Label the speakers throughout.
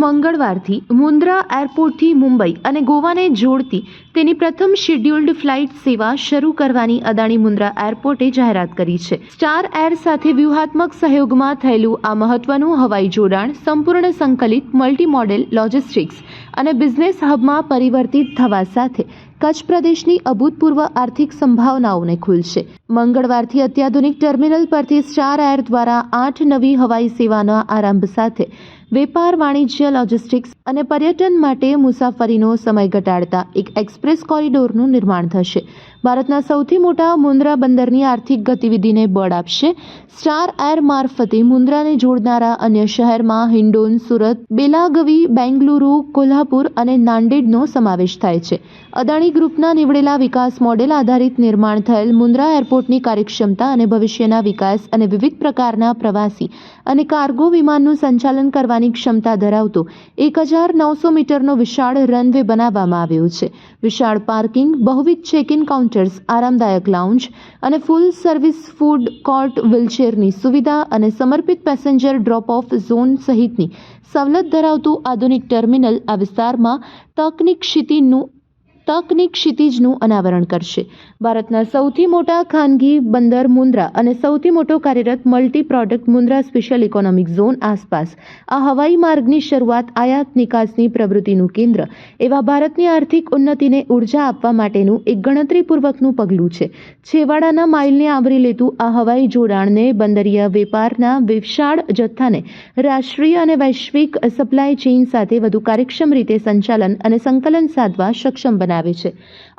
Speaker 1: મંગળવારથી મુન્દ્રા એરપોર્ટથી મુંબઈ અને ગોવાને જોડતી તેની પ્રથમ શેડ્યુલ્ડ ફ્લાઇટ સેવા શરૂ કરવાની અદાણી મુન્દ્રા એરપોર્ટે જાહેરાત કરી છે. સ્ટાર એર સાથે વ્યૂહાત્મક સહયોગમાં થયેલું આ મહત્વનું હવાઈ જોડાણ સંપૂર્ણ સંકલિત મલ્ટી મોડેલ લોજિસ્ટિક્સ અને બિઝનેસ હબમાં પરિવર્તિત થવા સાથે કચ્છ પ્રદેશની અભૂતપૂર્વ આર્થિક સંભાવનાઓને ખુલશે. મંગળવારથી અત્યાધુનિક ટર્મિનલ પરથી સ્ટાર એર દ્વારા 8 નવી હવાઈ સેવાના આરંભ સાથે વેપાર, વાણિજ્ય, લોજિસ્ટિક્સ અને પર્યટન માટે મુસાફરીનો સમય ઘટાડતા એક એક્સપ્રેસ કોરિડોરનું નિર્માણ થશે. ભારતના સૌથી મોટા મુન્દ્રા બંદરની આર્થિક ગતિવિધિને બળ આપશે. સ્ટાર એર મારફતે મુન્દ્રાને જોડનારા અન્ય શહેરમાં હિંડોન, સુરત, બેલાગવી, બેંગલુરુ, કોલ્હાપુર અને નાંદેડનો સમાવેશ થાય છે. અદાણી ગ્રુપના નીવડેલા વિકાસ મોડેલ આધારિત નિર્માણ થયેલ મુન્દ્રા એરપોર્ટની કાર્યક્ષમતા અને ભવિષ્યના વિકાસ અને વિવિધ પ્રકારના પ્રવાસી અને કાર્ગો વિમાનનું સંચાલન કરવાની ક્ષમતા ધરાવતો 1900 મીટરનો વિશાળ રનવે બનાવવામાં આવ્યો છે. વિશાળ પાર્કિંગ, બહુવિધ ચેક-ઇન કાઉન્ટર્સ, આરામદાયક લાઉન્જ અને ફૂલ સર્વિસ ફૂડ કોર્ટ, વ્હીલચેરની સુવિધા અને સમર્પિત પેસેન્જર ડ્રોપ ઓફ ઝોન સહિતની સવલત ધરાવતું આધુનિક ટર્મિનલ આ વિસ્તારમાં તકની ક્ષિતિજનું અનાવરણ કરશે. ભારતના સૌથી મોટા ખાનગી બંદર મુન્દ્રા અને સૌથી મોટો કાર્યરત multi product Mundra special economic zone આસપાસ આ હવાઈ માર્ગની શરૂઆત આયાત નિકાસની પ્રવૃત્તિનું કેન્દ્ર એવા ભારતની આર્થિક ઉન્નતિને ઉર્જા આપવા માટેનું એક ગણતરીપૂર્વકનું પગલું છે. છેવાડાના માઇલને આવરી લેતું આ હવાઈ જોડાણને બંદરીય વેપારના વિશાળ જથ્થાને રાષ્ટ્રીય અને વૈશ્વિક સપ્લાય ચેઇન સાથે વધુ કાર્યક્ષમ રીતે સંચાલન અને સંકલન સાધવા સક્ષમ બનાવે છે.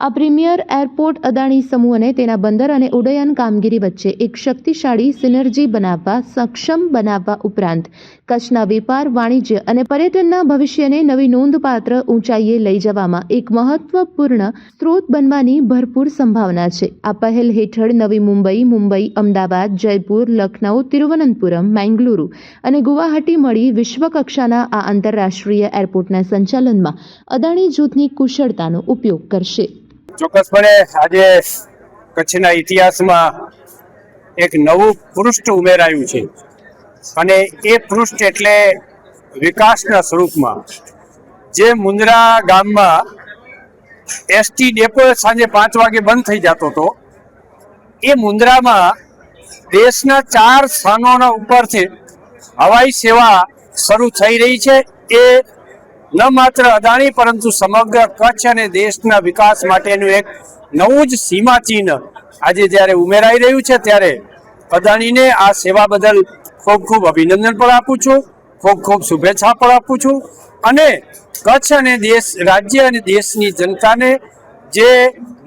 Speaker 1: આ પ્રીમિયર એરપોર્ટ અદાણી સમૂહને તેના બંદર અને ઉડ્ડયન કામગીરી વચ્ચે એક શક્તિશાળી સિનર્જી બનાવવા સક્ષમ બનાવવા ઉપરાંત કચ્છના વેપાર, વાણિજ્ય અને પર્યટનના ભવિષ્યને નવી નોંધપાત્ર ઊંચાઈએ લઈ જવામાં એક મહત્વપૂર્ણ સ્ત્રોત બનવાની ભરપૂર સંભાવના છે. આ પહેલ હેઠળ નવી મુંબઈ, અમદાવાદ, જયપુર, લખનઉ, તિરુવનંતપુરમ, બેંગલુરુ અને ગુવાહાટી મળી વિશ્વકક્ષાના આ આંતરરાષ્ટ્રીય એરપોર્ટના સંચાલનમાં અદાણી જૂથની કુશળતાનો ઉપયોગ કરશે.
Speaker 2: ચોક્કસપણે આજે કચ્છના ઇતિહાસમાં એક નવું પૃષ્ઠ ઉમેરાયું છે અને એ પૃષ્ઠ એટલે વિકાસના સ્વરૂપમાં. જે મુન્દ્રા ગામમાં એસટી ડેપો સાંજે 5 વાગે બંધ થઈ જતો હતો, એ મુન્દ્રામાં દેશના 4 સ્થાનોના ઉપરથી હવાઈ સેવા શરૂ થઈ રહી છે. એ ન માત્ર અદાણી પરંતુ સમગ્ર કચ્છ અને દેશના વિકાસ માટેનું એક નવું જ સીમાચિહ્ન આજે જ્યારે ઉમેરાઈ રહ્યું છે, ત્યારે અદાણીને આ સેવા બદલ ખૂબ ખૂબ અભિનંદન પણ આપું છું, ખૂબ ખૂબ શુભેચ્છા પણ આપું છું. અને કચ્છ અને રાજ્ય અને દેશની જનતાને જે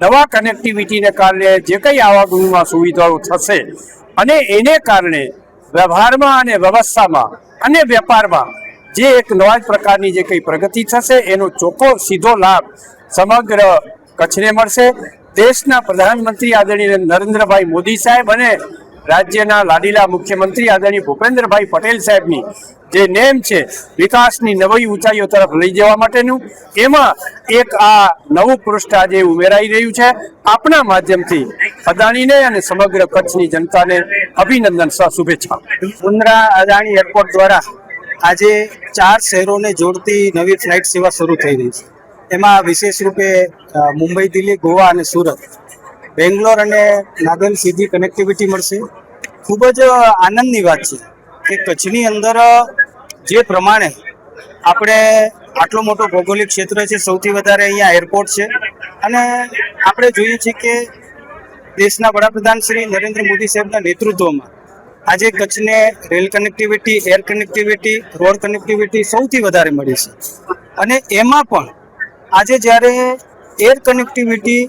Speaker 2: નવા કનેક્ટિવિટીને કારણે જે કંઈ આવાગમનમાં સુવિધાઓ થશે અને એને કારણે વ્યવહારમાં અને વ્યવસ્થામાં અને વેપારમાં જે એક નવા જ પ્રકારની જે કંઈ પ્રગતિ થશે એનો ચોખ્ખો સીધો લાભ સમગ્ર કચ્છને મળશે. દેશના પ્રધાનમંત્રી આદરણીય નરેન્દ્રભાઈ મોદી સાહેબ અને રાજ્યના લાડીલા મુખ્યમંત્રી આદરણીય ભૂપેન્દ્રભાઈ પટેલ સાહેબની જે નેમ છે વિકાસની નવી ઊંચાઈઓ તરફ લઈ જવા માટેનું, એમાં એક આ નવું પૃષ્ઠ આજે ઉમેરાઈ રહ્યું છે. આપના માધ્યમથી અદાણીને અને સમગ્ર કચ્છની જનતાને અભિનંદન સહ શુભેચ્છા.
Speaker 3: મુન્દ્રા અદાણી એરપોર્ટ દ્વારા આજે 4 શહેરોને જોડતી નવી ફ્લાઇટ સેવા શરૂ થઈ રહી છે. એમાં વિશેષ રૂપે મુંબઈ, દિલ્હી, ગોવા અને સુરત, બેંગ્લોર અને નાગલ સીધી કનેક્ટિવિટી મળશે. ખૂબ જ આનંદની વાત છે કે કચ્છની અંદર જે પ્રમાણે આપણે આટલો મોટો ભૌગોલિક ક્ષેત્ર છે, સૌથી વધારે અહીંયા એરપોર્ટ છે અને આપણે જોઈએ છીએ કે દેશના વડાપ્રધાન શ્રી નરેન્દ્ર મોદી સાહેબના નેતૃત્વમાં આજે કચ્છને rail connectivity, air connectivity, road connectivity સૌથી વધારે મળી છે. અને એમાં પણ આજે જ્યારે એર કનેક્ટિવિટી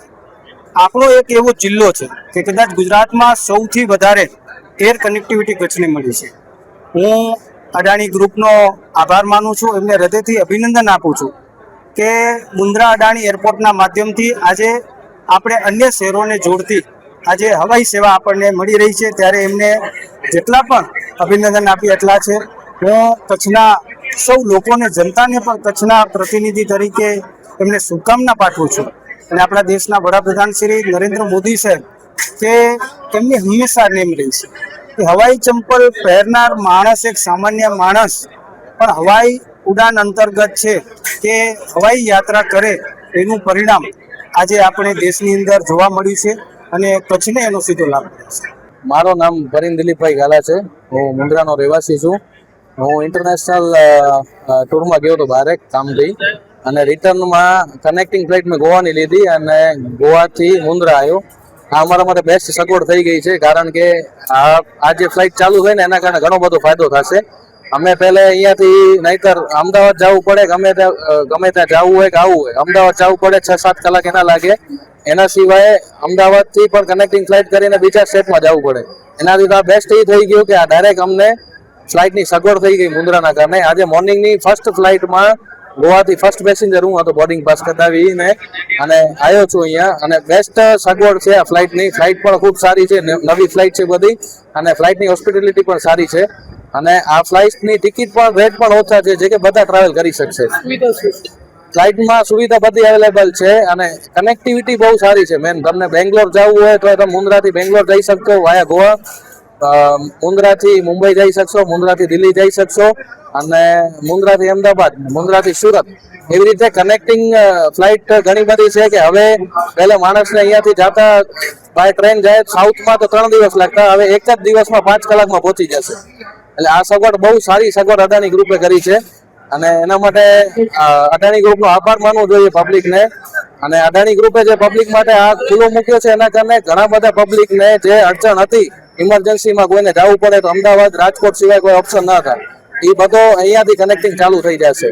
Speaker 3: આપણો એક એવો જિલ્લો છે કે કદાચ ગુજરાતમાં સૌથી વધારે એર કનેક્ટિવિટી કચ્છને મળી છે. હું અદાણી ગ્રુપનો આભાર માનું છું, એમને હૃદયથી અભિનંદન આપું છું કે મુન્દ્રા અદાણી એરપોર્ટના માધ્યમથી આજે આપણે અન્ય શહેરોને જોડતી આજે હવાઈ સેવા આપણને મળી રહી છે. ત્યારે એમને જેટલા પણ અભિનંદન આપી એટલા છે. હું કચ્છના સૌ લોકોને, જનતાને પણ કચ્છના પ્રતિનિધિ તરીકે એમને શુભકામના પાઠવું છું. અને આપણા દેશના વડાપ્રધાન શ્રી નરેન્દ્ર મોદી સાહેબ કે એમની હંમેશા નેમ રહી છે કે હવાઈ ચંપલ પહેરનાર માણસ, એક સામાન્ય માણસ પણ હવાઈ ઉડાન અંતર્ગત છે કે હવાઈ યાત્રા કરે એનું પરિણામ આજે આપણે દેશની અંદર જોવા મળ્યું છે અને કચ્છને એનો સીધો લાભ મળ્યો છે.
Speaker 4: મારું નામ પરિન દિલીપભાઈ ગાલા છે. હું મુન્દ્રાનો રહેવાસી છું. હું ઇન્ટરનેશનલ ટૂરમાં ગયો હતો બહાર કામથી, અને રિટર્નમાં કનેક્ટિંગ ફ્લાઇટ મેં ગોવાની લીધી અને ગોવાથી મુન્દ્રા આવ્યો. આ અમારા માટે બેસ્ટ સગવડ થઈ ગઈ છે, કારણ કે આ જે ફ્લાઇટ ચાલુ થઈ ને એના કારણે ઘણો બધો ફાયદો થશે. અમે પહેલે અહીંયાથી નહીતર અમદાવાદ જવું પડે, ગમે ત્યાં જવું હોય કે આવવું હોય, અમદાવાદ જવું પડે 6-7 કલાક એના લાગે. એના સિવાય અમદાવાદથી પણ કનેક્ટિંગ ફ્લાઇટ કરીને બીજા સ્ટેટમાં જવું પડે. એનાથી તો આ બેસ્ટ એ થઈ ગયું કે આ ડાયરેક્ટ અમને ફ્લાઇટની સગવડ થઈ ગઈ મુન્દ્રાના કારણે. આજે મોર્નિંગની ફર્સ્ટ ફ્લાઇટમાં ગોવાથી ફર્સ્ટ પેસેન્જર હું હતો, બોર્ડિંગ પાસ કઢાવીને અને આવ્યો છું અહીંયા. અને બેસ્ટ સગવડ છે આ ફ્લાઇટની. ફ્લાઇટ પણ ખૂબ સારી છે, નવી ફ્લાઇટ છે બધી, અને ફ્લાઇટની હોસ્પિટાલિટી પણ સારી છે. અને આ ફ્લાઇટની ટિકિટ પણ રેટ પણ ઓછા છે, જે કે બધા ટ્રાવેલ કરી શકશે. ફ્લાઇટમાં સુવિધા બધી અવેલેબલ છે અને કનેક્ટિવિટી બહુ સારી છે. મેન તમને બેંગ્લોર જવું હોય તો તમે મુન્દ્રાથી બેંગ્લોર જઈ શકશો વાયા ગોવા, મુન્દ્રાથી મુંબઈ જઈ શકશો, મુન્દ્રાથી દિલ્હી જઈ શકશો, અને મુન્દ્રાથી અમદાવાદ, મુન્દ્રાથી સુરત. એવી રીતે કનેક્ટિંગ ફ્લાઇટ ઘણી બધી છે કે હવે પહેલા માણસને અહીંયાથી જતા બાય ટ્રેન જાય સાઉથમાં તો 3 દિવસ લાગતા, હવે એક જ દિવસમાં 5 કલાકમાં પહોંચી જશે. એટલે આ સગવડ બહુ સારી સગવડ અદાણી ગ્રુપે કરી છે, અને એના માટે અદાણી ગ્રુપનો આભાર માનવો જોઈએ પબ્લિકને. અને અદાણી ગ્રુપે જે પબ્લિક માટે આ ખુલ્લો મૂક્યો છે એના કારણે ઘણા બધા પબ્લિકને જે અડચણ હતી, ઇમરજન્સીમાં કોઈને જવું પડે તો અમદાવાદ, રાજકોટ સિવાય કોઈ ઓપ્શન ના થાય, એ બધો અહીંયાથી કનેક્ટિંગ ચાલુ થઈ જશે.